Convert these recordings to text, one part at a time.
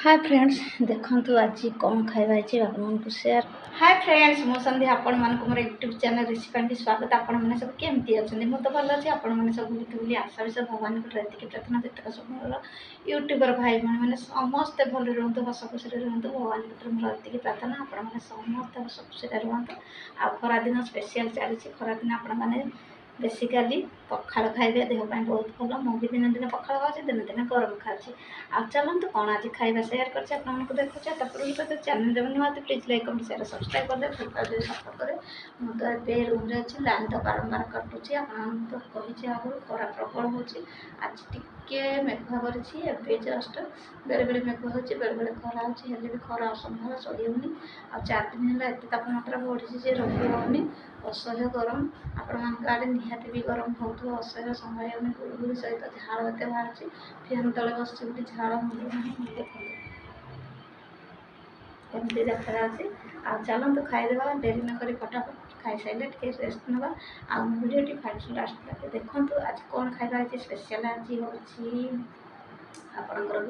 Hi friends देखंतु आज कौन खाइबा आपको शेयर। हाय फ्रेंड्स मो संध्या आपण मान को मोर यूट्यूब चैनल रेसिपी स्वागत। आपण मैंने सब केमती अच्छे मुझे तो भल अच्छे आपण मैंने सब बुली आशा विषय भगवान को एतिक प्रार्थना जतक सब यूट्यूबर भाई मैंने समस्ते भल रुहतु हस खुशी रुहतु भगवान को मोर एतिक प्रार्थना आपण मैंने समस्ते हस खुशी रुहतु। आ खरा दिन स्पेशल चली खरा दिन आपण मैंने बेसिकाली पखाड़ खाइबे देहपाई बहुत भल मुझे दिन दिन पखाड़ खाऊँ दिन दिन गरम खाऊँ। आ चलते कौन आज खाइबा शेयर करछे आपको देखुचे तापर तो चैनल जब नुआ please like comment share subscribe कर दे फ्लिपकार्ट सपोर्ट करे। मु तो ए रूम रे अछि लाइन तो बारंबार कटुची आपन तो कहिचे आगु खरा प्रबल होची। आज टिके मेघुआ करछि एबे जस्ट बेले बेले मेघुआ होची बेले बेले खरा होची हेले भी खरा असंभव सही होनी। आ 4 दिन होला एते तापमात्रा बढ़ी जे रही होनी असह्य गरम आपण आड़े निहाती भी गरम होतो असह्य संभाई होनी गुड़गुड़ी सहित झाड़ एते बाहर फैन तले बस झाड़ एमती देखा आ चलते खाईदेवा डेरी न करी फटाफट खाई सारे टे रेस्ट ना आ भिडियो फास्ट लास्ट तक देखूँ। आज कौन खाଇବା स्पेशल आज हूँ आपणकर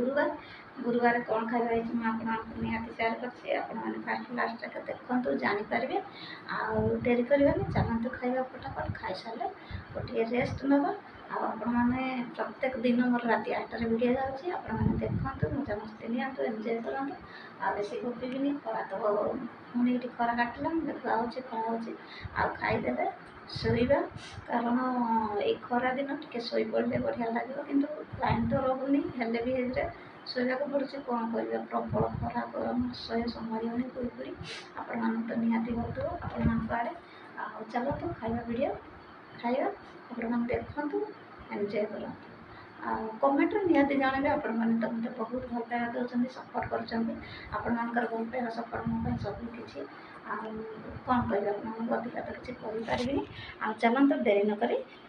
गुरुवार कौन खाଇବା आपको निहाती शेयर कर फास्ट लास्ट तक देखूँ जानीपारे आ डेरी करवानी चलते खाଇବା फटाफट खाई सारे गोटे रेस्ट ना आपण मैंने प्रत्येक दिन मोर रात 8 भिडियो जाऊँगी आपने देखते मजा मस्ती नियंतु एंजय करूँ। आ बेसी गपीबी खरा तो पुणी ये खरा काटला देखा हो खरा हो खाईदे शोवा कारण ये खरा दिन टे शो पड़े बढ़िया लगे कि लाइन तो रोनी हेल्ले भी शोवा को पड़े कौन कर प्रबल खरा गरम शहे संभाई होनी पूरी आपण तो निहाती हो आपण आड़े आ चलो तो खाଇବା वीडियो खाଇବା आपण देखु एंजय करूँ। कमेंट निहाती जानवे आपण मैंने तो मत बहुत भल पाइबा दौरान सपोर्ट कर भल पाइबा सपोर्ट मो सब किसी कौन कह अधिका तो किसी कहीपरि आ चलते डेरी नक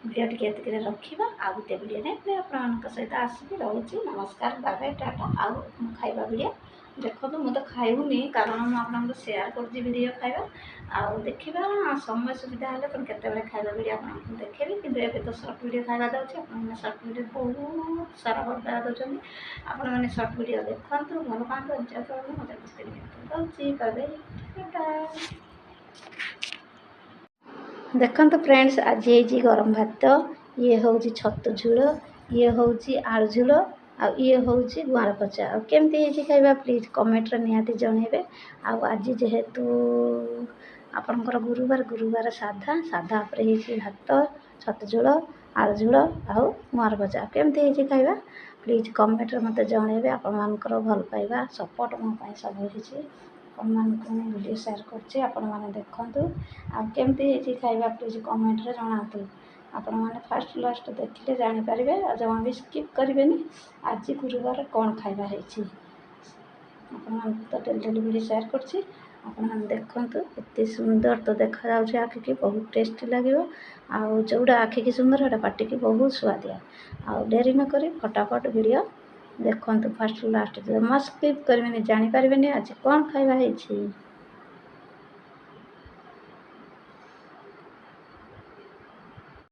भिडियो टी रखा आ गोटे भिडियो आप सहित आसबि रोचे नमस्कार बाय बाय टाटा आउ खाଇବା भिडियो देखो तो मुझे खाऊनी कारण मुझे शेयर करियो खाଇବା आउ देखा समय सुविधा है केतबे खाଇବା भिडियो आपको देखेबी कि एवं तो सर्ट भिडियो खाଇବା दूसरी आपने सर्ट भिडियो बहुत सारा भल पाइबा दौरान आपण मैंने सर्ट भिडियो देखते भल पाते एंजय करूँ मजा मस्ती दूसरी देखते फ्रेंड्स आज ये गरम भात ये हूँ छतु झोल ये हूँ आलू झोल ये हूँ गुआर पचा केमती खाइबा प्लीज कमेंट निहाती जनइबे। आज जेहेतु आपणकर गुरुवार साधा साधा भात छतु झोल आलू झोल आउ गुआर पचा केमती खाइबा प्लीज कमेंट मत जनइबे। आपणकर भल पाइबा सपोर्ट मो सब किसी वीडियो शेयर कर देखूँ आमती खाइबा प्लीज कमेंट रे जनातु आपण मैंने फास्ट लास्ट देखिले जानीपारे आ जमा भी स्किप करेंगे। आज गुरुवार कौन खाइबा है तो डेली वीडियो शेयर कर देखते एत सुंदर तो देखा आखि की बहुत टेस्टी लगे आउ जोड़ा आखि की सुंदर है पार्टी की बहुत स्वादिया आउ डेरी न करी फटाफट वीडियो देखते फास्ट लास्ट जमा स्किप करेंगे जानीपारे आज कौन खाइबा है।